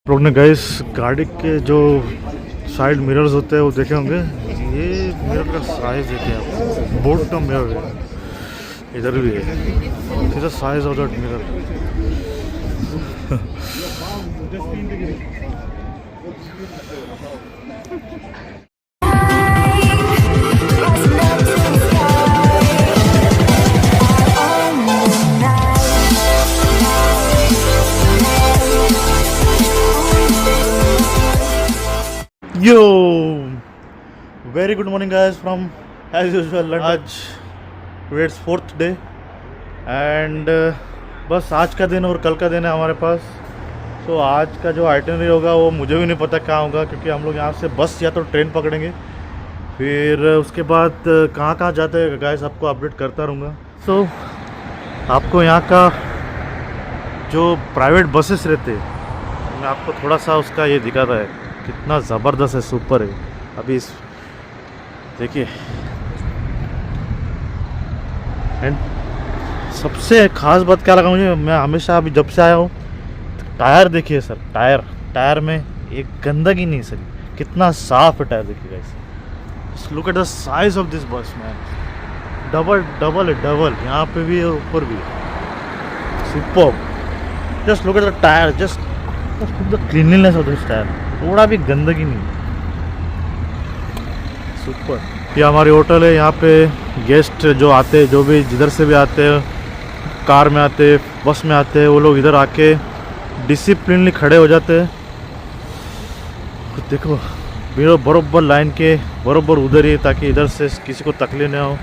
लोग ने गाइस गाड़ी के जो साइड मिरर्स होते हैं वो देखे होंगे। ये मिरर का साइज देखिए आप, बोट का मिरर है, इधर भी है। The size of that mirror. Yo very good morning guys from as usual London. आज today it's 4th day and बस आज का दिन और कल का दिन है हमारे पास। सो आज का जो आइटनरी होगा वो मुझे भी नहीं पता क्या होगा, क्योंकि हम लोग यहाँ से बस या तो ट्रेन पकड़ेंगे, फिर उसके बाद कहाँ कहाँ जाते हैं गाइस आपको अपडेट करता रहूँगा। सो आपको यहाँ का जो प्राइवेट बसेस रहते हैं मैं आपको थोड़ा सा उसका ये दिखाता है, कितना ज़बरदस्त है, सुपर है। अभी इस देखिए, एंड सबसे ख़ास बात क्या लगा मुझे, मैं हमेशा अभी जब से आया हूँ, टायर देखिए सर, टायर में एक गंदगी नहीं सर, कितना साफ है टायर देखिए guys. Look at the size of this बस मैन, डबल है, यहाँ पे भी है ऊपर भी है, super. Just look at the tyre, just the cleanliness of this tyre, थोड़ा भी गंदगी नहीं, सुपर। ये हमारी होटल है, यहाँ पे गेस्ट जो आते हैं, जो भी जिधर से भी आते हैं, कार में आते हैं, बस में आते हैं, वो लोग इधर आके डिसिप्लिनली खड़े हो जाते हैं। देखो मेरा बरोबर लाइन के बरोबर उधर ही, ताकि इधर से किसी को तकलीफ नहीं हो।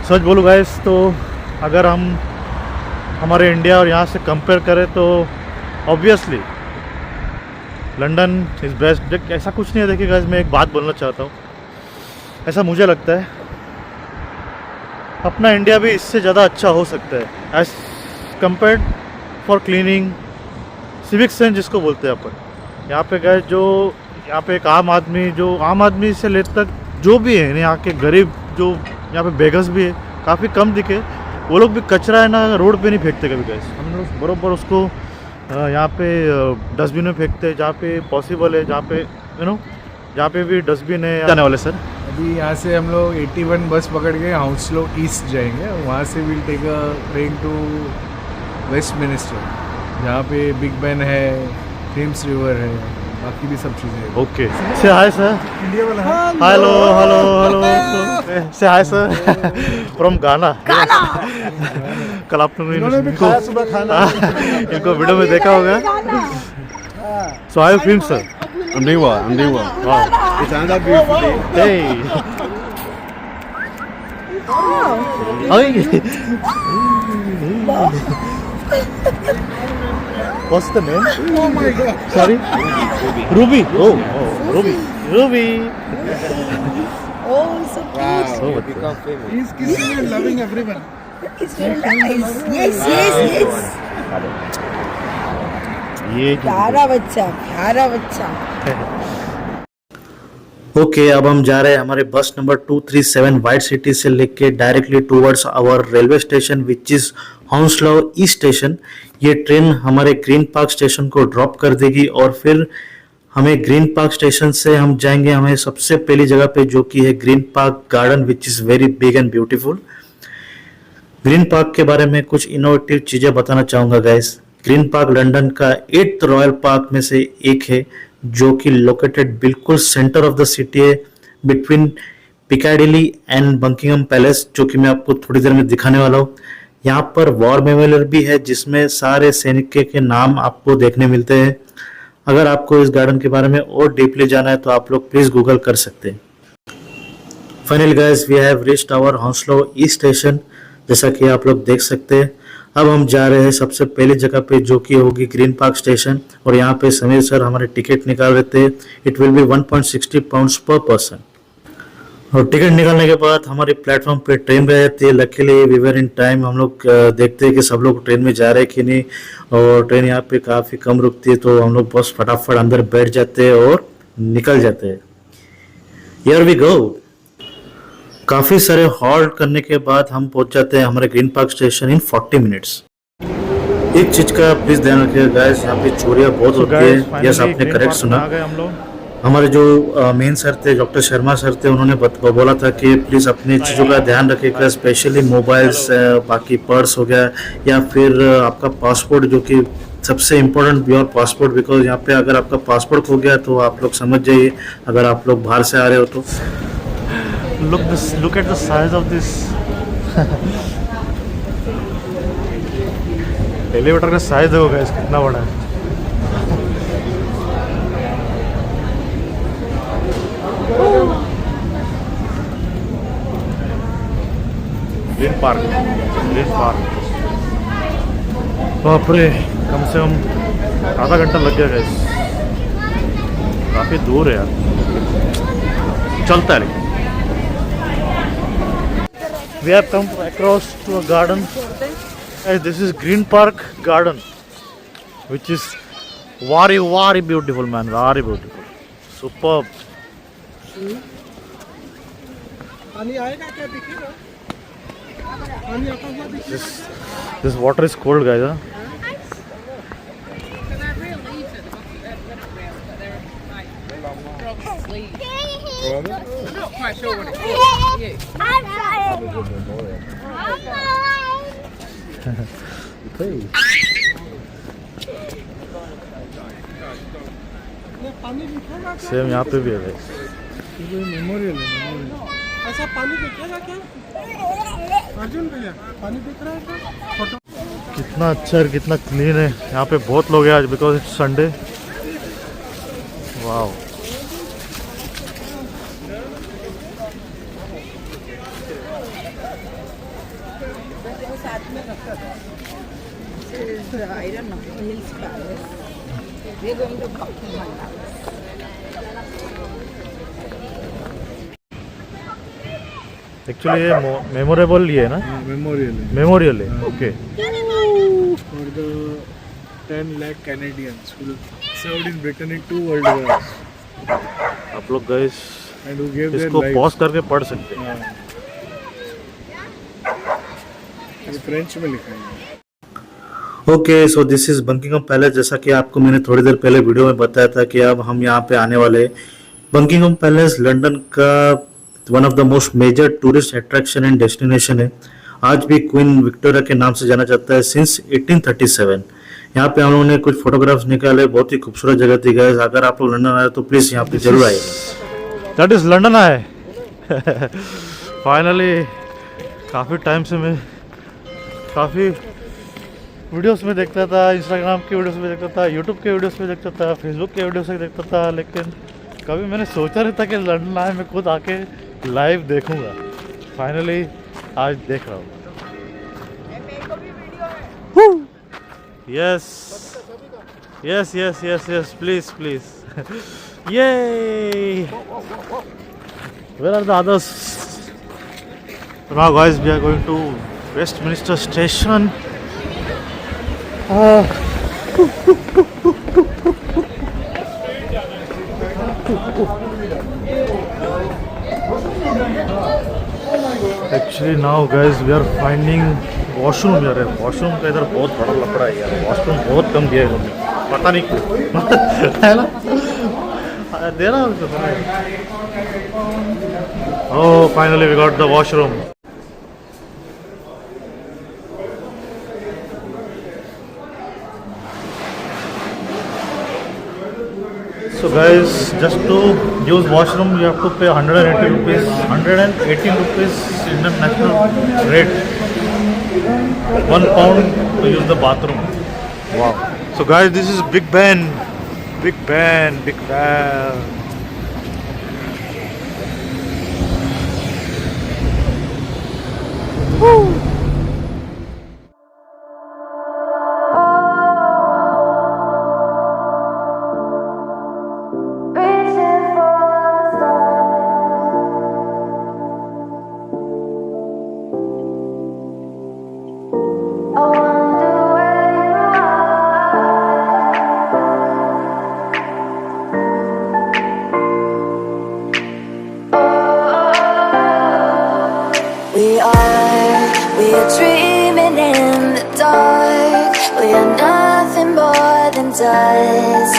सच बोलूँ गाइस, तो अगर हम हमारे इंडिया और यहाँ से कंपेयर करें तो ऑब्वियसली लंदन इज़ बेस्ट। ऐसा कुछ नहीं है। देखिए गाइस, मैं एक बात बोलना चाहता हूँ, ऐसा मुझे लगता है अपना इंडिया भी इससे ज़्यादा अच्छा हो सकता है as compared for cleaning, civic sense जिसको बोलते हैं अपन। यहाँ पे गाइस जो यहाँ पे एक आम आदमी से लेकर तक जो भी है, यहाँ के गरीब जो यहाँ पे बेगस भी है, काफ़ी कम दिखे, वो लोग भी कचरा है ना रोड पे नहीं फेंकते कभी गाइस। हम लोग बराबर उसको यहाँ पे डस्टबिन में फेंकते हैं, जहाँ पे पॉसिबल है, जहाँ पे जहाँ पे भी डस्टबिन है। जाने वाले सर, अभी यहाँ से हम लोग 81 बस पकड़ के हाउसलो ईस्ट जाएंगे, वहाँ से will take a train to Westminster, जहाँ पे बिग बेन है, थेम्स रिवर है, बाकी भी सब चीज़ें। ओके, से हाय सर, इंडिया वाला है। हेलो से हाय सर फ्रॉम गाना। कल आपने सुबह खाना इनको वीडियो में देखा होगा। So I film sir, I'm doing well. wow, It's another beautiful day. hey, what's the name? Oh my god. Sorry, Ruby. Oh, Ruby. Oh, so Wow, So you what- become famous. He's kissing and loving everyone. it's very nice. Yes. ये प्यारा बच्चा। Okay, अब हम जा रहे हैं हमारे बस नंबर 237 वाइट सिटी से लेके directly towards our railway station which is Hounslow East station. ये ट्रेन हमारे ग्रीन पार्क स्टेशन को ड्रॉप कर देगी और फिर हमें ग्रीन पार्क स्टेशन से हम जाएंगे हमें सबसे पहली जगह पे, जो कि है green park garden which is very big and beautiful. Green park के बारे में कुछ इनोवेटिव चीज़ें बताना चाहूँगा गाइस। ग्रीन पार्क लंदन का 8th रॉयल पार्क में से एक है, जो कि लोकेटेड बिल्कुल सेंटर ऑफ द सिटी है, between Piccadilly and Buckingham palace, जो कि मैं आपको थोड़ी देर में दिखाने वाला हूँ। यहाँ पर वॉर मेमोरियल भी है, जिसमें सारे सैनिक के नाम आपको देखने मिलते हैं। अगर आपको इस गार्डन के बारे में और डीपली जाना है तो आप लोग प्लीज गूगल कर सकते हैं। Finally guys, we have reached our Hounslow East station, जैसा कि आप लोग देख सकते हैं। अब हम जा रहे हैं सबसे पहली जगह पे, जो कि होगी ग्रीन पार्क स्टेशन, और यहाँ पे समीर सर हमारे टिकट निकाल रहे थे। इट विल बी 1.60 पाउंड्स पर पर्सन। और टिकट निकालने के बाद हमारी प्लेटफॉर्म पे ट्रेन रह जाती है। Luckily we were in time. हम लोग देखते हैं कि सब लोग ट्रेन में जा रहे हैं कि नहीं, और ट्रेन यहाँ पे काफ़ी कम रुकती है, तो हम लोग बस फटाफट अंदर बैठ जाते हैं और निकल जाते हैं। Here we go. काफ़ी सारे हॉल्ट करने के बाद हम पहुंच जाते हैं हमारे ग्रीन पार्क स्टेशन इन 40 मिनट्स। एक चीज का प्लीज ध्यान रखिएगा गाइस, यहाँ पे चोरियां बहुत होती है। यस, आपने करेक्ट सुना। आ गए हम लोग। हमारे जो मेन सर थे, डॉक्टर शर्मा सर थे, उन्होंने बोला था कि प्लीज़ अपनी चीज़ों का ध्यान रखिएगा, स्पेशली मोबाइल्स, बाकी पर्स हो गया, या फिर आपका पासपोर्ट, जो कि सबसे इम्पोर्टेंट योर पासपोर्ट, बिकॉज यहाँ पे अगर आपका पासपोर्ट खो गया तो आप लोग समझ जाइए, अगर आप लोग बाहर से आ रहे हो तो। Look at the size of this. Elevator का साइज देखो गाइस कितना बड़ा है। Green park, green park. बाप रे, कम से कम आधा घंटा लग गया गाइस, काफी दूर है यार, चलता है लेकिन। We have come across to a garden. Guys, this is GreenPark garden, which is very beautiful, man. Very beautiful, superb. This water is cold, guys. Huh? I'm not quite sure what it is. Same यहाँ पे भी है guys. Memorial है। ऐसा पानी दिखेगा क्या अर्जुन भैया? पानी दिख रहा है क्या? फोटो कितना अच्छा और कितना क्लीन है। यहाँ पे बहुत लोग हैं आज, because it's Sunday. Wow, I don't know, Hills Palace. We're going to Buckingham Palace. Actually ये मेमोरेबल ये है ना, मेमोरियल है मेमोरियल है। Okay, for the 10 lakh Canadians who served in Britain in 2 world wars आप लोग guys and who gave their इसको lives. Pause करके पढ़ सकते हैं। ये फ्रेंच में लिखा है। Okay, so this is Buckingham Palace. जैसा कि आपको मैंने थोड़ी देर पहले वीडियो में बताया था कि अब हम यहाँ पे आने वाले हैं। बंकिंगम पैलेस लंदन का one of the most major tourist attraction and destination है। आज भी क्वीन विक्टोरिया के नाम से जाना जाता है सिंस 1837। यहाँ पे हम लोगों ने कुछ फोटोग्राफ्स निकाले, बहुत ही खूबसूरत जगह थी गाइस। अगर आप लोग लंदन आए तो प्लीज यहाँ पे जरूर आइएगा। दैट इज लंदन आए। फाइनली काफ़ी टाइम से मैं काफ़ी वीडियोस में देखता था, इंस्टाग्राम के वीडियोस में देखता था, यूट्यूब के वीडियोस में देखता था, फेसबुक के वीडियोस में देखता था, लेकिन कभी मैंने सोचा नहीं था कि लंदन आए मैं खुद आके लाइव देखूंगा। फाइनली आज देख रहा हूँ। Yes yes yes yes yes, please please. ये where are the others? Now guys we are going to Westminster station. Actually now guys we are finding washroom. यार वॉशरूम का इधर बहुत बड़ा लफड़ा है यार, वॉशरूम बहुत कम दिया है उन्होंने, पता नहीं क्यों। है ना, दे रहा हूँ। Oh finally we got the washroom. So guys, just to use washroom you have to pay 180 rupees, 118 rupees Indian national rate, £1 to use the bathroom. Wow. So guys, this is Big Ben. Big Ben, Big Ben. Woo. We are dreaming in the dark. We are does.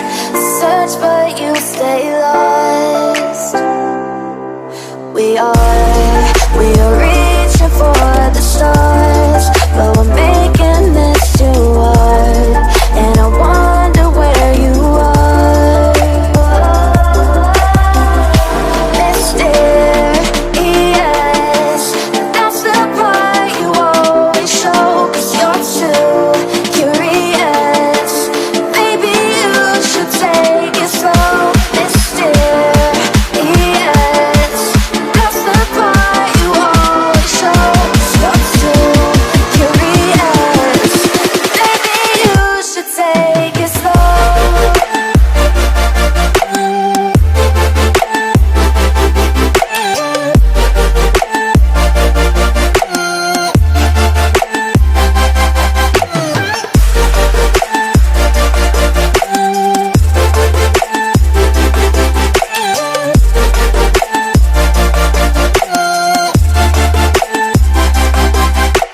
Search but you stay lost. We are reaching for the stars, but we're making this too hard. And I wonder where you are. Mysterious, that's the part you always show. 'Cause you're too curious. Maybe you should take it slow. Mysterious, that's the part you always show. 'Cause you're too curious. Maybe you should take it slow.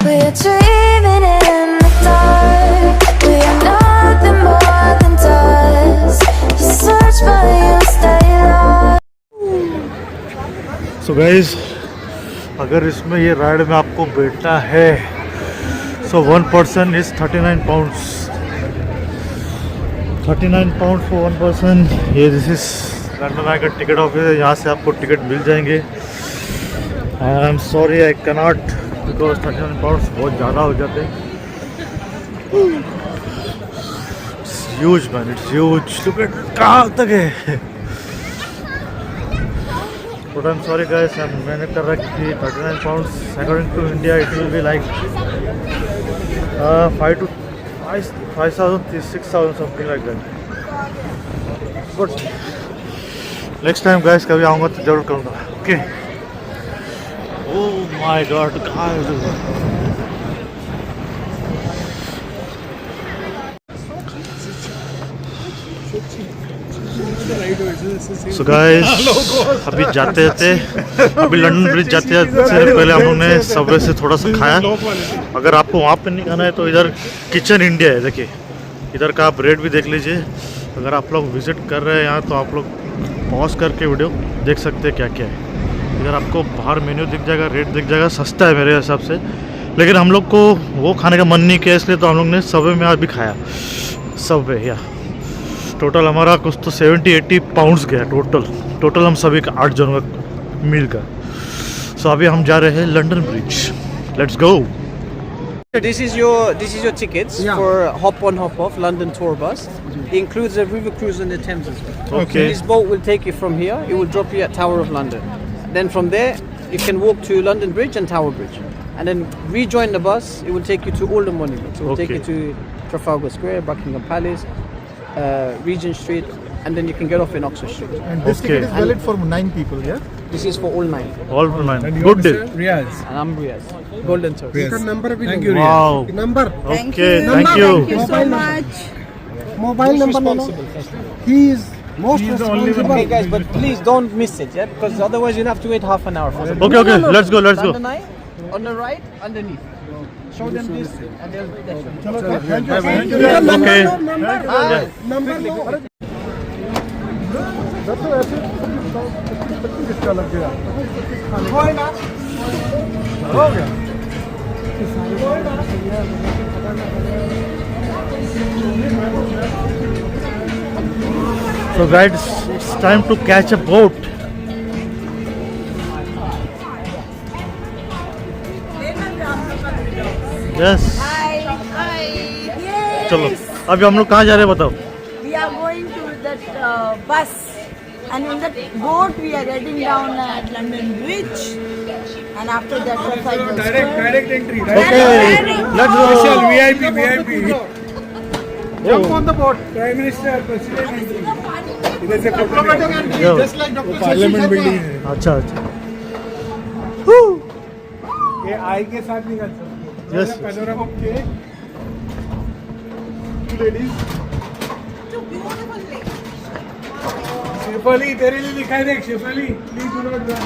We're dreaming in the dark. We are nothing more than dust. You search but you stay lost. So guys, अगर इसमें ये ride में आपको बैठना है सो 1 person is 39 pounds. 39 pound for 1 person. ये this is London आई का ticket office है, यहाँ से आपको टिकट मिल जाएंगे। I am sorry I cannot because 39 pounds बहुत ज़्यादा हो जाते हैं। It's huge man, it's huge. Look at कहाँ तक है। But I am sorry guys, मैंने कर रखी 39 pounds according to India it will be like 5,000 6,000 something like that. But next time guys कभी आऊँगा तो जरूर करूँगा। ओके। ओह माय गॉड, कहाँ है वो? सो गाइस, अभी जाते अभी लंदन ब्रिज जाते से पहले हम लोग ने सबवे से थोड़ा सा खाया। अगर आपको वहाँ पे नहीं खाना है तो इधर किचन इंडिया है, देखिए इधर का आप रेट भी देख लीजिए। अगर आप लोग विज़िट कर रहे हैं यहाँ तो आप लोग पॉज करके वीडियो देख सकते हैं क्या क्या है। इधर आपको बाहर मेन्यू दिख जाएगा, रेट दिख जाएगा, सस्ता है मेरे हिसाब से। लेकिन हम लोग को वो खाने का मन नहीं किया, इसलिए तो हम लोग ने सबवे में आज भी खाया। सबवे या टोटल हमारा कुछ तो 70-80 पाउंड्स गया टोटल हम सभी का 8 जनों का मील का। सो अभी हम जा रहे हैं London bridge. Let's go. This is your tickets for hop on hop off London tour bus. It includes a river cruise on the Thames as well. Okay. This boat will take you from here. It will drop you at Tower of London. Then from there you can walk to London Bridge and Tower Bridge, and then rejoin the bus. It will take you to all the monuments. It will take you to Trafalgar Square, Buckingham Palace, Regent Street, and then you can get off in Oxford Street. And this ticket is valid for 9 people, yeah? This is for all 9. All nine. Good deal. Riaz. And I'm Riaz. Golden Tours. Riaz. इसका number भी Thank low. you, Riaz. Wow. Number, Okay, thank you. Thank you so much. mobile number ले लो। He is most responsible. Okay, guys, but please don't miss it, yeah, because otherwise you'll have to wait half an hour for it. Okay, let's go. London Eye, on the right, underneath. Show them this, and they'll show you. चलो, thank you. Okay. Number लो। तो ऐसे किसका लग गया? हो गया। So guys, it's time to catch a boat. Yes. चलो, अभी हम लोग कहाँ जा रहे हैं बताओ? We are going to that bus, and in that boat we are getting down at London Bridge, and after that Trafalgar Square. Direct entry. Okay, let's go. VIP. Jump on the boat. Prime Minister, President entry. इधर से Diplomatic entry, Yo. just like Dr. Parliament building है। अच्छा। ये eye के साथ निकल सकते Yes. Panorama के ladies. शेफाली तेरे लिए लिखा है, देख Shefali, please do not run.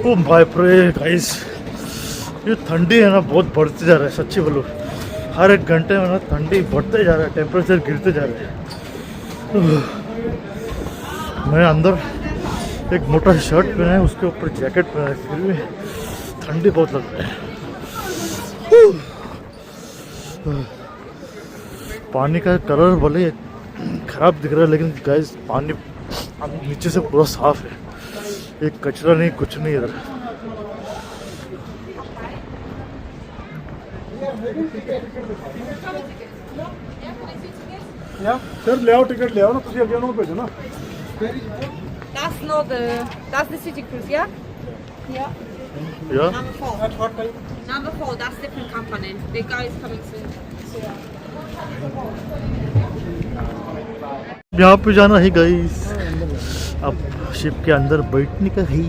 Oh my pray guys, ये ठंडी है ना बहुत बढ़ते जा रहा है, सच्ची बोलो हर एक घंटे में ना ठंडी बढ़ते जा रहा है, टेम्परेचर गिरते जा रहा है। मैं अंदर एक मोटा शर्ट पहना है, उसके ऊपर जैकेट पहना है, फिर भी ठंडी बहुत लग रहा है। पानी का कलर भले खराब दिख रहा है, लेकिन गाइस पानी नीचे से पूरा साफ है, एक कचरा नहीं कुछ नहीं इधर। Ja, सर ले आओ टिकट ले आओ ना, तुसी अगे उन्होंने भेजो ना। That's not the. That's the city cruise, yeah. या Number 4. At what time? Number 4. That's different company. The guy is coming soon. यहाँ पे जाना है गाइस, अब शिप के अंदर बैठने का है।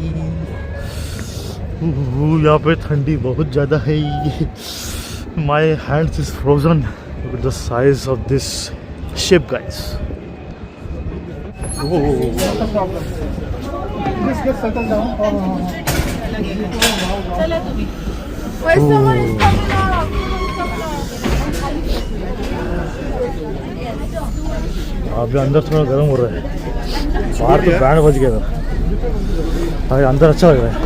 यहाँ पे ठंडी बहुत ज़्यादा है। My hands is frozen with the size of this ship guys. Please get settled down. Wait, someone is coming out. अभी अंदर थोड़ा गर्म हो रहा है, बाहर तो बैंड बज गया था, अभी अंदर अच्छा लग रहा है।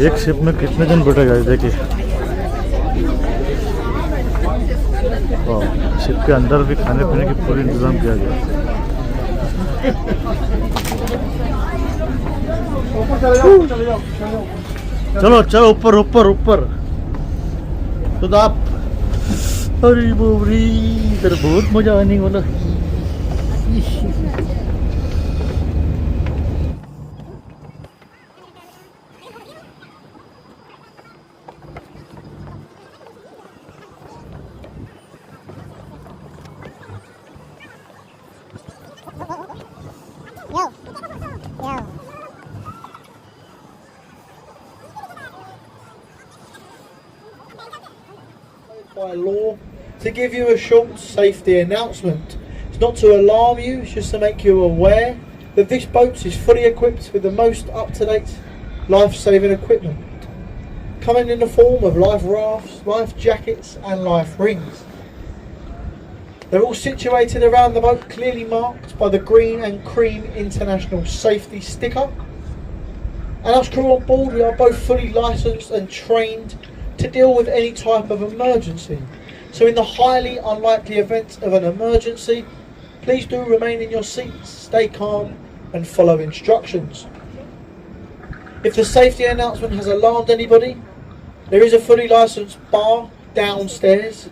एक शिप में कितने जन बैठे गए देखिए। शिप के अंदर भी खाने पीने की पूरी इंतजाम किया गया। चलो चलो ऊपर ऊपर ऊपर तो आप, अरे बोरी इधर बहुत मजा आने वाला। By law to give you a short safety announcement. It's not to alarm you, it's just to make you aware that this boat is fully equipped with the most up-to-date life-saving equipment, coming in the form of life rafts, life jackets and life rings. They're all situated around the boat, clearly marked by the green and cream international safety sticker. And us crew on board, we are both fully licensed and trained to deal with any type of emergency. So in the highly unlikely event of an emergency, please do remain in your seats, stay calm and follow instructions. If the safety announcement has alarmed anybody, there is a fully licensed bar downstairs.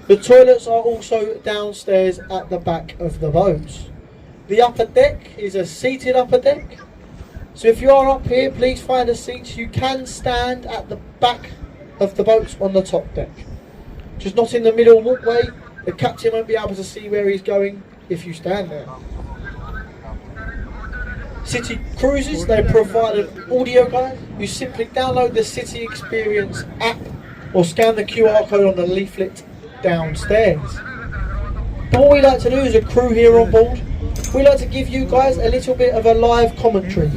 The toilets are also downstairs at the back of the boat. The upper deck is a seated upper deck. So if you are up here, please find a seat. You can stand at the back of the boat on the top deck, just not in the middle walkway. The captain won't be able to see where he's going if you stand there. City Cruises, they provide an audio guide. You simply download the City Experience app or scan the QR code on the leaflet downstairs. But what we like to do as a crew here on board, we like to give you guys a little bit of a live commentary.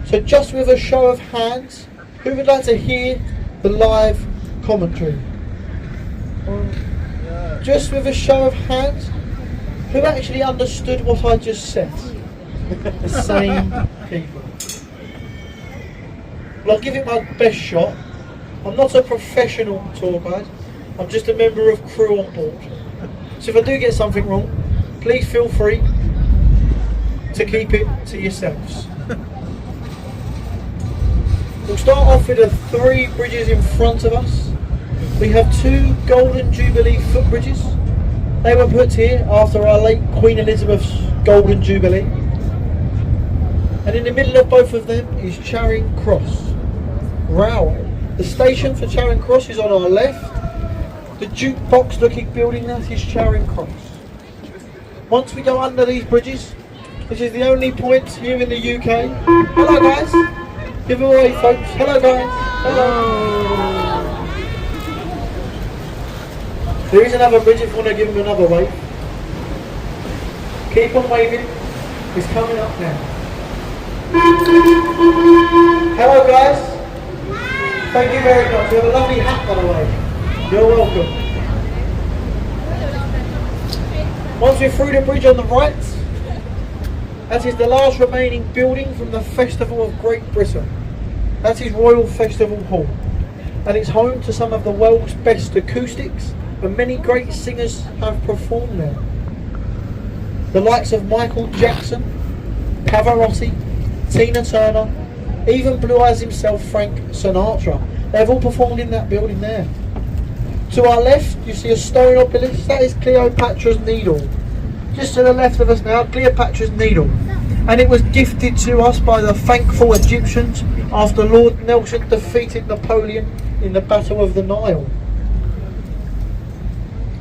So just with a show of hands, who would like to hear the live commentary? Just with a show of hands, who actually understood what I just said? The same people. Well, I'll give it my best shot. I'm not a professional tour guide, I'm just a member of crew on board. So if I do get something wrong, please feel free to keep it to yourselves. We'll start off with the 3 bridges in front of us. We have 2 Golden Jubilee footbridges. They were put here after our late Queen Elizabeth's Golden Jubilee. And in the middle of both of them is Charing Cross Railway. The station for Charing Cross is on our left. The jukebox looking building, that is Charing Cross. Once we go under these bridges, which is the only point here in the UK. Hello guys. Give them away, folks. Hello, guys. Hello. There is another bridge if you want to give him another wave. Keep on waving. It's coming up now. Hello guys. Thank you very much. You have a lovely hat by the way. You're welcome. Once we're through the bridge on the right, that is the last remaining building from the Festival of Great Britain. That is Royal Festival Hall. And it's home to some of the world's best acoustics, and many great singers have performed there. The likes of Michael Jackson, Pavarotti, Tina Turner, even Blue Eyes himself, Frank Sinatra. They've all performed in that building there. To our left, you see a stone obelisk. That is Cleopatra's Needle. Just to the left of us now, Cleopatra's Needle. And it was gifted to us by the thankful Egyptians after Lord Nelson defeated Napoleon in the Battle of the Nile.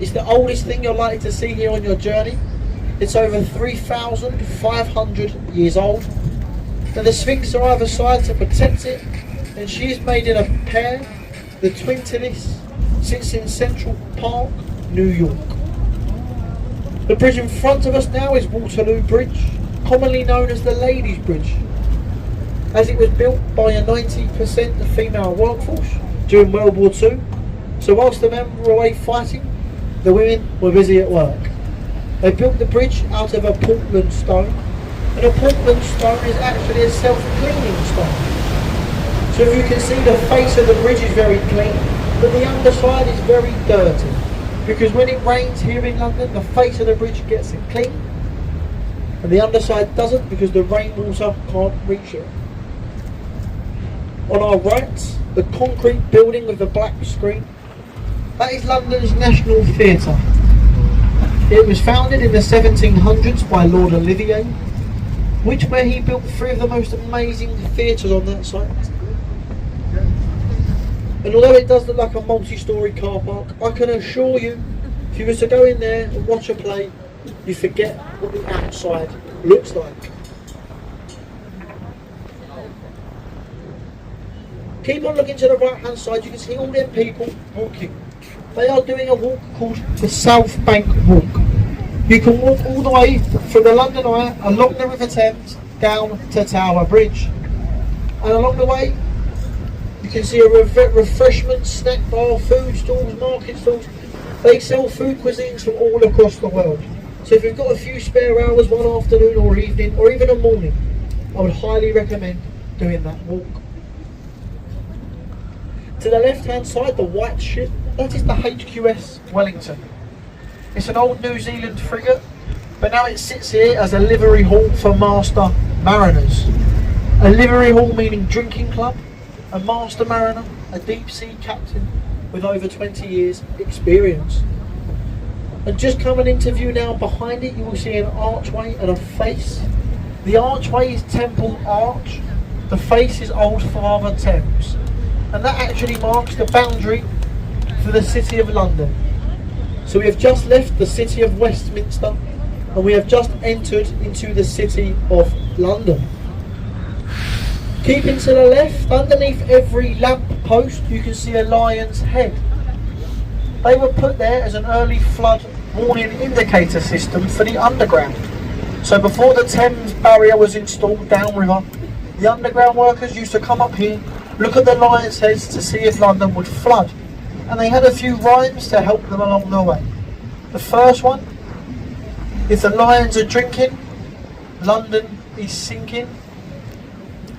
It's the oldest thing you're likely to see here on your journey. It's over 3,500 years old. And the Sphinx on either side to protect it, and she is made in a pair. The twintilis sits in Central Park, New York. The bridge in front of us now is Waterloo Bridge, commonly known as the Ladies' Bridge, as it was built by a 90% female workforce during World War II. So whilst the men were away fighting, the women were busy at work. They built the bridge out of a Portland stone, and a Portland stone is actually a self-cleaning stone. So if you can see, the face of the bridge is very clean, but the underside is very dirty. Because when it rains here in London, the face of the bridge gets it clean, and the underside doesn't because the rainwater can't reach it. On our right, the concrete building with the black screen, that is London's National Theatre. It was founded in the 1700s by Lord Olivier, where he built 3 of the most amazing theatres on that site. And although it does look like a multi-storey car park, I can assure you, if you were to go in there and watch a play, you forget what the outside looks like. Keep on looking to the right hand side, you can see all them people walking. They are doing a walk called the South Bank Walk. You can walk all the way from the London Eye along the River Thames down to Tower Bridge. And along the way you can see a refreshment, snack bar, food stalls, market stalls. They sell food cuisines from all across the world. So if you've got a few spare hours one afternoon or evening or even a morning, I would highly recommend doing that walk. To the left hand side, the white ship, that is the HQS Wellington. It's an old New Zealand frigate, but now it sits here as a livery hall for master mariners. A livery hall meaning drinking club, a master mariner, a deep sea captain with over 20 years experience. And just coming into view now behind it, you will see an archway and a face. The archway is Temple Arch, the face is Old Father Thames. And that actually marks the boundary for the City of London. So we have just left the City of Westminster and we have just entered into the City of London. Keeping to the left, underneath every lamp post you can see a lion's head. They were put there as an early flood warning indicator system for the underground. So before the Thames barrier was installed downriver, the underground workers used to come up here, look at the lion's heads to see if London would flood. And they had a few rhymes to help them along the way. The first one, if the lions are drinking, London is sinking.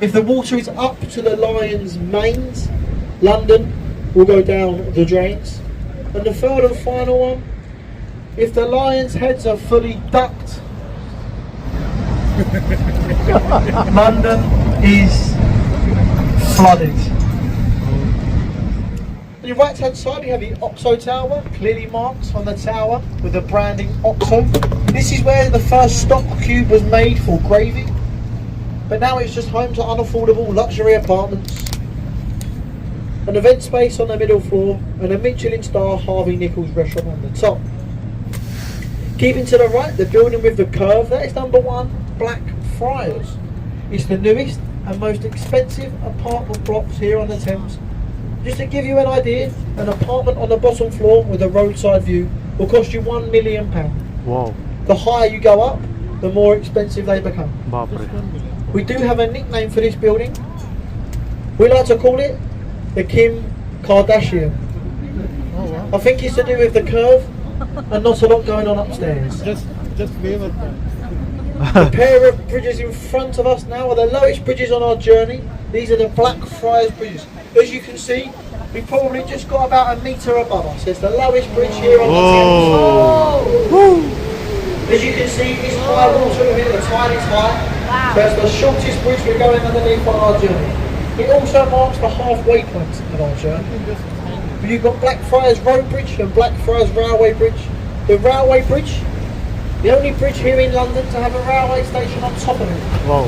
If the water is up to the lions' manes, London will go down the drains. And the third and final one, if the lions' heads are fully ducked, London is flooded. On your right hand side you have the Oxo Tower, clearly marked on the tower with the branding Oxo. This is where the first stock cube was made for gravy, but now it's just home to unaffordable luxury apartments, an event space on the middle floor and a Michelin star Harvey Nichols restaurant on the top. Keeping to the right, the building with the curve, that is number 1 Blackfriars. It's the newest and most expensive apartment blocks here on the Thames, Just to give you an idea, an apartment on the bottom floor with a roadside view will cost you £1 million. Wow. The higher you go up, the more expensive they become. बाप रे. We do have a nickname for this building. We like to call it the Kim Kardashian. I think it's to do with the curve and not a lot going on upstairs. Just wave at them. The pair of bridges in front of us now are the lowest bridges on our journey. These are the Blackfriars bridges. As you can see, we probably just got about a metre above us. It's the lowest bridge here on the Thames. As you can see, this high water of it, the tide is high. So it's the shortest bridge we're going underneath on our journey. It also marks the halfway point of our journey. You've got Blackfriars Road Bridge and Blackfriars Railway Bridge. The railway bridge, the only bridge here in London to have a railway station on top of it. Wow.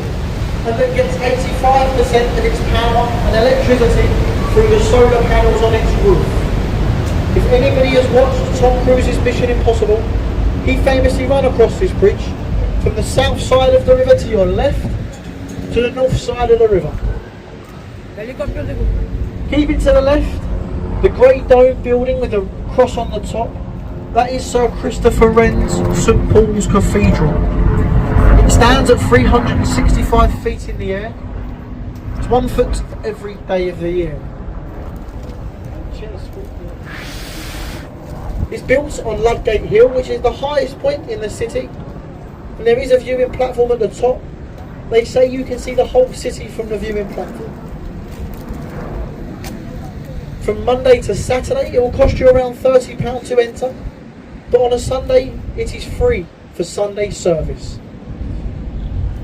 And that gets 85% of its power and electricity through the solar panels on its roof. If anybody has watched Tom Cruise's Mission Impossible, he famously ran across this bridge from the south side of the river to your left to the north side of the river. Keeping to the left, the Great Dome building with a cross on the top, that is Sir Christopher Wren's St Paul's Cathedral. It stands at 365 feet in the air. It's 1 foot every day of the year. It's built on Ludgate Hill, which is the highest point in the city. And there is a viewing platform at the top. They say you can see the whole city from the viewing platform. From Monday to Saturday, it will cost you around £30 to enter. But on a Sunday, it is free for Sunday service.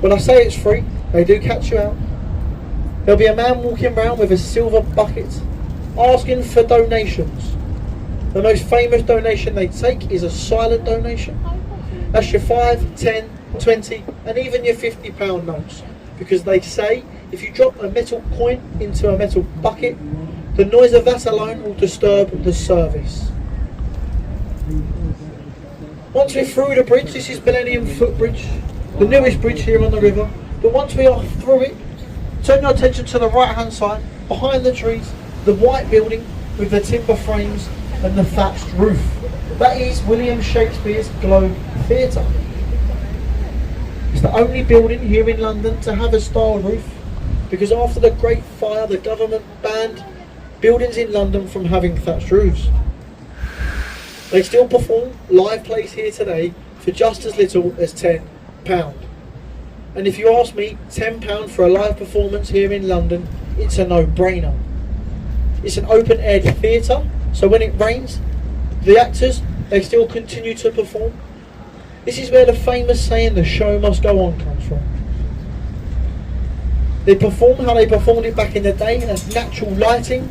When I say it's free, they do catch you out. There'll be a man walking around with a silver bucket asking for donations. The most famous donation they take is a silent donation. That's your 5, 10, 20 and even your £50 notes. Because they say if you drop a metal coin into a metal bucket, the noise of that alone will disturb the service. Once we're through the bridge, this is Millennium Footbridge, the newest bridge here on the river. But once we are through it, turn your attention to the right hand side, behind the trees, the white building with the timber frames and the thatched roof. That is William Shakespeare's Globe Theatre. It's the only building here in London to have a style roof, because after the Great Fire the government banned buildings in London from having thatched roofs. They still perform live plays here today for just as little as £10. And if you ask me, £10 for a live performance here in London, it's a no-brainer. It's an open-air theatre, so when it rains, the actors, they still continue to perform. This is where the famous saying, "the show must go on," comes from. They perform how they performed it back in the day, as natural lighting,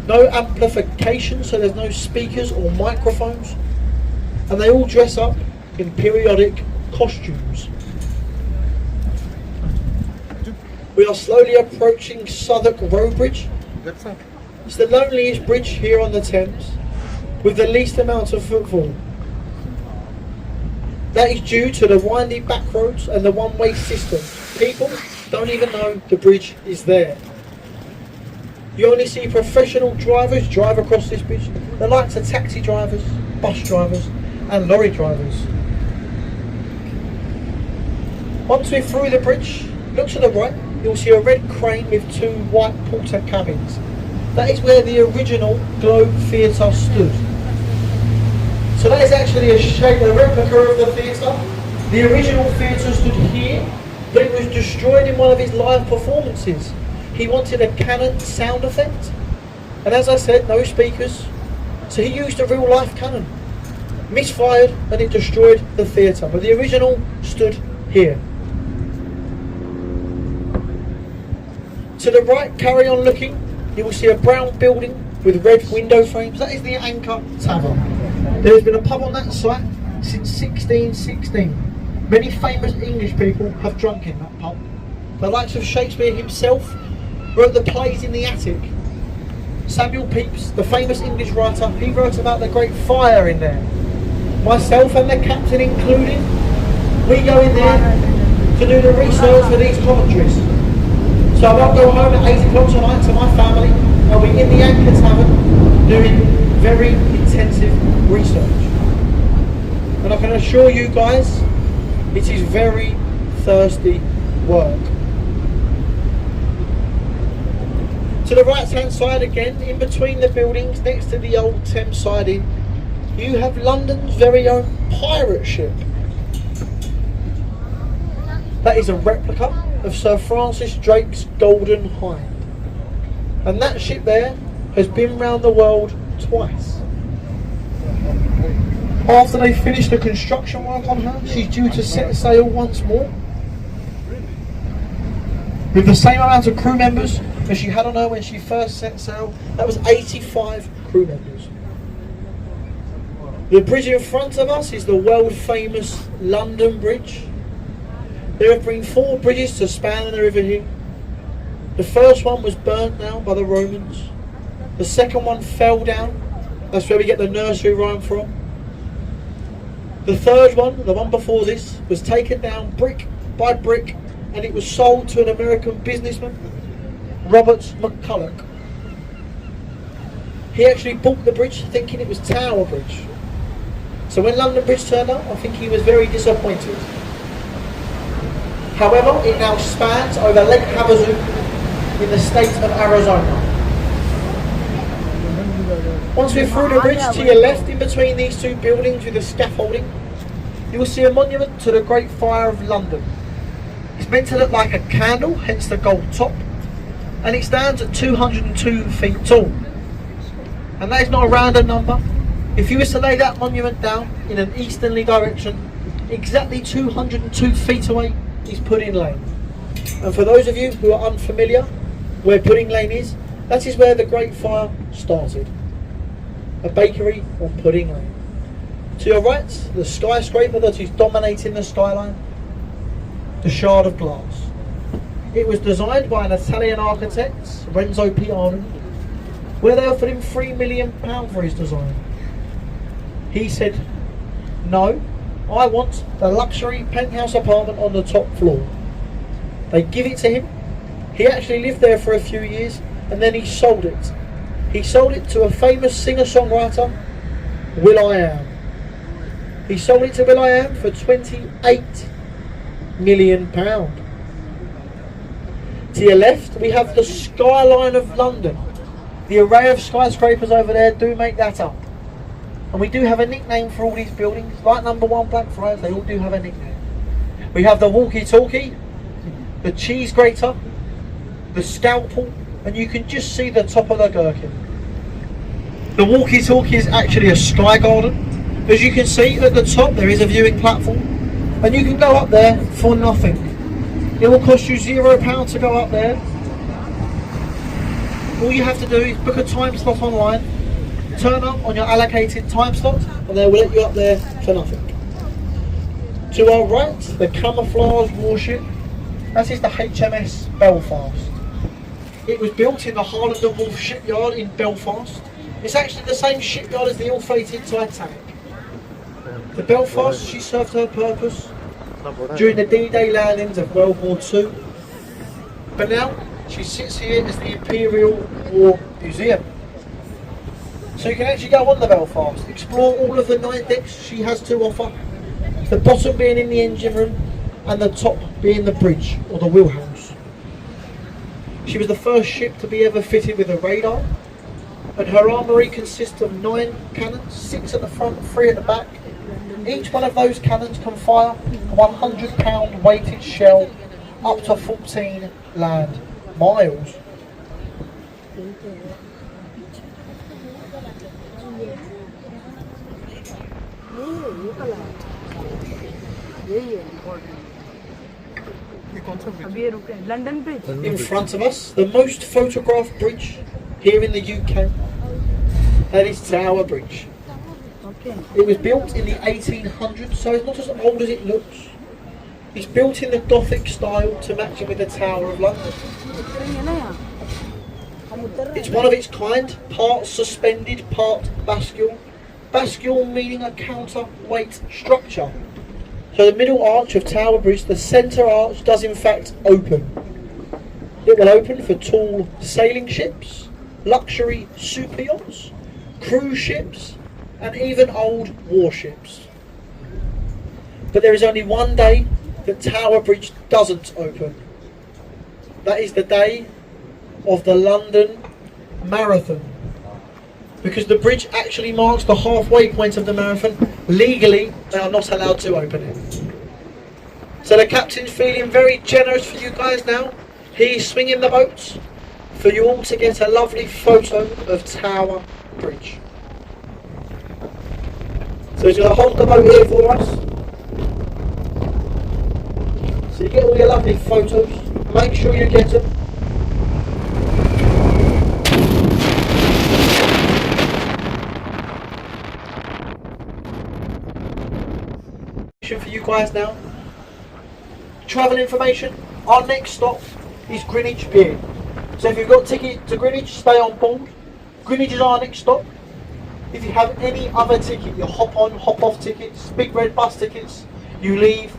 no amplification, so there's no speakers or microphones, and they all dress up in periodic costumes. We are slowly approaching Southwark Road Bridge. It's the loneliest bridge here on the Thames, with the least amount of footfall. That is due to the windy back roads and the one-way system. People don't even know the bridge is there. You only see professional drivers drive across this bridge, the likes of taxi drivers, bus drivers and lorry drivers. Once we're through the bridge, look to the right, you'll see a red crane with 2 white porter cabins. That is where the original Globe Theatre stood. So that is actually a replica of the theatre. The original theatre stood here, but it was destroyed in one of his live performances. He wanted a cannon sound effect, and as I said, no speakers, so he used a real life cannon. Misfired and it destroyed the theatre, but the original stood here. To the right, carry on looking, you will see a brown building with red window frames. That is the Anchor Tavern. There has been a pub on that site since 1616. Many famous English people have drunk in that pub. The likes of Shakespeare himself wrote the plays in the attic. Samuel Pepys, the famous English writer, he wrote about the Great Fire in there. Myself and the captain included, we go in there to do the research for these commentaries. So I won't go home at 8 o'clock tonight to my family. I'll be in the Anchor Tavern doing very intensive research. And I can assure you guys, it is very thirsty work. To the right hand side again, in between the buildings next to the old Thames siding, you have London's very own pirate ship. That is a replica of Sir Francis Drake's Golden Hind. And that ship there has been round the world twice. After they finish the construction work on her, she's due to set sail once more, with the same amount of crew members as she had on her when she first set sail. That was 85 crew members. The bridge in front of us is the world famous London Bridge. There have been 4 bridges to span the river here. The first one was burnt down by the Romans. The second one fell down. That's where we get the nursery rhyme from. The third one, the one before this, was taken down brick by brick, and it was sold to an American businessman, Robert McCulloch. He actually bought the bridge thinking it was Tower Bridge. So when London Bridge turned up, I think he was very disappointed. However, it now spans over Lake Havasu in the state of Arizona. Once we're through the bridge, to your left, in between these 2 buildings with the scaffolding, you will see a monument to the Great Fire of London. It's meant to look like a candle, hence the gold top, and it stands at 202 feet tall. And that is not a random number. If you was to lay that monument down in an easterly direction, exactly 202 feet away is Pudding Lane. And for those of you who are unfamiliar where Pudding Lane is, that is where the Great Fire started. A bakery on Pudding Lane. To your right, the skyscraper that is dominating the skyline, the Shard of Glass. It was designed by an Italian architect, Renzo Piano, where they offered him £3 million for his design. He said, no, I want the luxury penthouse apartment on the top floor. They give it to him. He actually lived there for a few years, and then he sold it. He sold it to a famous singer-songwriter, will.i.am. He sold it to will.i.am for £28 million. To your left, we have the skyline of London. The array of skyscrapers over there do make that up. And we do have a nickname for all these buildings. Like number 1 Blackfriars, they all do have a nickname. We have the walkie-talkie, the cheese grater, the scalpel, and you can just see the top of the gherkin. The walkie-talkie is actually a sky garden. As you can see at the top there is a viewing platform, and you can go up there for nothing. It will cost you £0 to go up there. All you have to do is book a time slot online, turn up on your allocated time slot, and they will let you up there for nothing. To our right, the camouflage warship, that is the HMS Belfast. It was built in the Harland and Wolff shipyard in Belfast. It's actually the same shipyard as the ill-fated Titanic. The Belfast, she served her purpose during the D-Day landings of World War II. But now, she sits here as the Imperial War Museum. So you can actually go on the Belfast, explore all of the 9 decks she has to offer, the bottom being in the engine room and the top being the bridge or the wheelhouse. She was the first ship to be ever fitted with a radar, and her armoury consists of 9 cannons, 6 at the front, 3 at the back. Each one of those cannons can fire a 100-pound weighted shell up to 14 land miles. London Bridge. In front of us, the most photographed bridge here in the UK, that is Tower Bridge. Okay. It was built in the 1800s, so it's not as old as it looks. It's built in the Gothic style to match it with the Tower of London. It's one of its kind, part suspended, part bascule. Bascule meaning a counterweight structure. So the middle arch of Tower Bridge, the centre arch, does in fact open. It will open for tall sailing ships luxury super yachts, cruise ships, and even old warships. But there is only one day that Tower Bridge doesn't open. That is the day of the London Marathon. Because the bridge actually marks the halfway point of the marathon. Legally, they are not allowed to open it. So the captain's feeling very generous for you guys now. He's swinging the boats for you all to get a lovely photo of Tower Bridge. So he's going to hold the boat here for us. So you get all your lovely photos. Make sure you get them. For you guys now. Travel information. Our next stop is Greenwich Pier. So if you've got ticket to Greenwich, stay on board. Greenwich is our next stop. If you have any other ticket, your hop on, hop off tickets, big red bus tickets, you leave.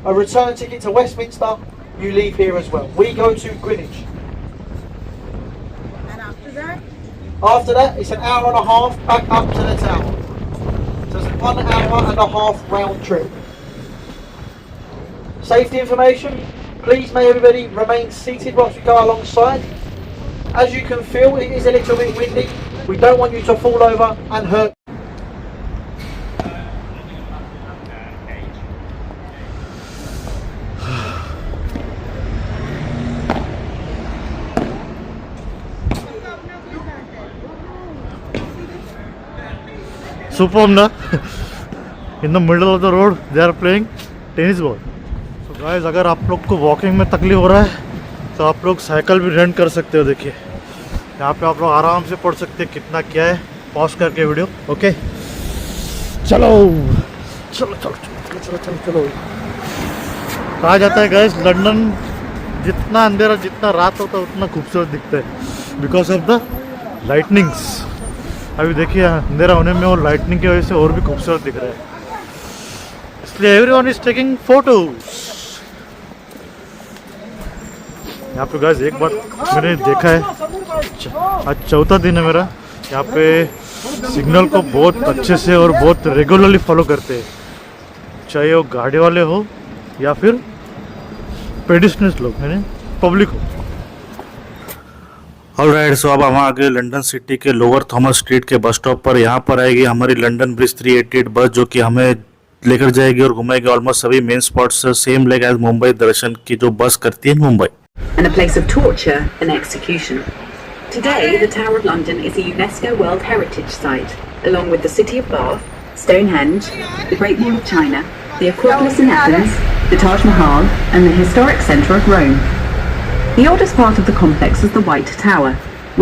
A return ticket to Westminster, you leave here as well. We go to Greenwich. And after that? After that, it's an hour and a half back up to the tower. So it's a 1 hour and a half round trip. Safety information, please may everybody remain seated whilst we go alongside. As you can feel, it is a little bit windy. We don't want you to fall over and hurt. Superb na? In the middle of the road they are playing tennis ball. So guys, अगर आप लोग को walking में तकलीफ हो रहा है तो आप लोग साइकिल भी रेंट कर सकते हो. देखिए यहाँ पे आप लोग आराम से पढ़ सकते हैं कितना क्या है. पॉज करके वीडियो. ओके चलो चलो चलो चलो चलो चलो चलो. कहा जाता है गाइस, लंदन जितना अंधेरा जितना रात होता है उतना खूबसूरत दिखता है बिकॉज ऑफ द लाइटनिंग्स. अभी देखिए अंधेरा होने में और लाइटनिंग की वजह से और भी खूबसूरत दिख रहा है. इसलिए एवरीवन इज टेकिंग फोटोज. यहाँ पे गाइस एक बार मैंने देखा है, आज चौथा दिन है मेरा यहाँ पे, सिग्नल को बहुत अच्छे से और बहुत रेगुलरली फॉलो करते हैं, चाहे वो गाड़ी वाले हो या फिर पेडिस्ट्रियंस लोग यानी पब्लिक हो. ऑलराइट, सो अब हम आ गए लंदन सिटी के लोअर थॉमस स्ट्रीट के बस स्टॉप पर. यहाँ पर आएगी हमारी लंदन ब्रिज 388 बस जो कि हमें लेकर जाएगी और घुमाएगी ऑलमोस्ट सभी मेन स्पॉट्स से, सेम लाइक एज मुंबई दर्शन की जो बस करती है Mumbai. And a place of torture and execution. Today, the Tower of London is a UNESCO World Heritage Site, along with the City of Bath, Stonehenge, the Great Wall of China, the Acropolis in Athens, the Taj Mahal, and the historic centre of Rome. The oldest part of the complex is the White Tower,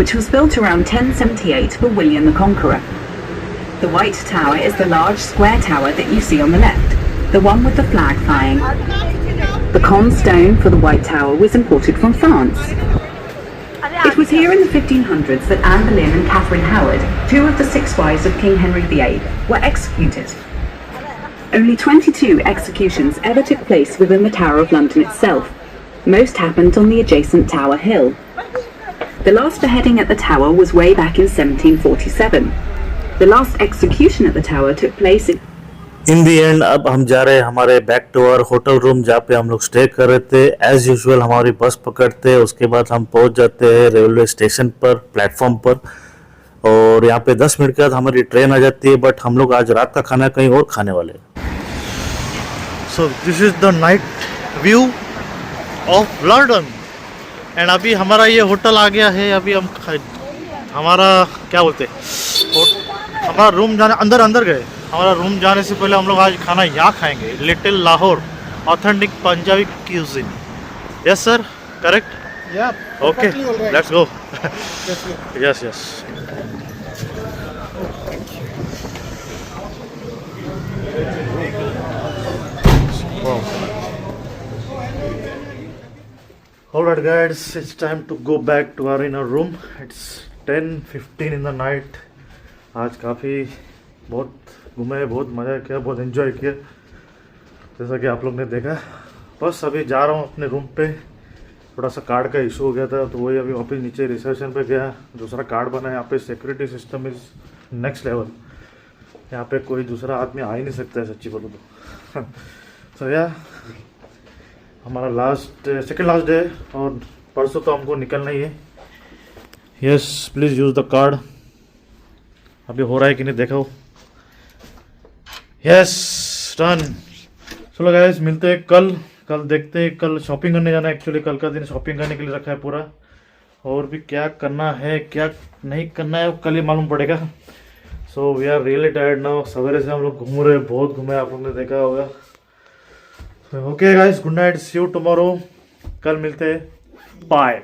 which was built around 1078 for William the Conqueror. The White Tower is the large square tower that you see on the left, the one with the flag flying. The con stone for the White Tower was imported from France. It was here in the 1500s that Anne Boleyn and Catherine Howard, two of the 6 wives of King Henry VIII, were executed. Only 22 executions ever took place within the Tower of London itself. Most happened on the adjacent Tower Hill. The last beheading at the tower was way back in 1747. The last execution at the tower took place in the end अब हम जा रहे हैं हमारे back to our hotel room जहाँ पे हम लोग स्टे कर रहे थे. एज यूजुअल हमारी बस पकड़ते हैं, उसके बाद हम पहुँच जाते हैं रेलवे स्टेशन पर, प्लेटफॉर्म पर, और यहाँ पे 10 मिनट के बाद हमारी ट्रेन आ जाती है. बट हम लोग आज रात का खाना कहीं और खाने वाले हैं. सो this is the night view of London. And अभी हमारा ये होटल आ गया है. अभी हम हमारा क्या बोलते हैं, हमारा रूम जाने अंदर गए. हमारा रूम जाने से पहले हम लोग आज खाना यहाँ खाएंगे, little Lahore authentic Punjabi cuisine. Yes sir, correct? Okay, let's go. Yes yes. Alright guys, it's time to go back to our inner room. It's 10:15 in the night. आज काफ़ी बहुत घूमे, बहुत मज़ा किया, बहुत एंजॉय किया, जैसा कि आप लोग ने देखा. बस अभी जा रहा हूँ अपने रूम पे थोड़ा सा कार्ड का इशू हो गया था, तो वही अभी वापस नीचे रिसेप्शन पे गया, दूसरा कार्ड बना। यहाँ पे security system is next level. यहाँ पे कोई दूसरा आदमी आ ही नहीं सकता है सच्ची बोलो तो। सो या हमारा सेकेंड लास्ट डे, और परसों तो हमको निकलना ही है। Yes please use the card. अभी हो रहा है कि नहीं देखो। Yes done. चलो गाइस मिलते हैं कल देखते हैं। कल शॉपिंग करने जाना है, एक्चुअली कल का दिन शॉपिंग करने के लिए रखा है पूरा। और भी क्या करना है क्या नहीं करना है कल ही मालूम पड़ेगा। So we are really tired now. सवेरे से हम लोग घूम रहे हैं, बहुत घूमे, आप लोगों ने देखा होगा। Okay guys, good night, see you tomorrow. कल मिलते हैं, बाय।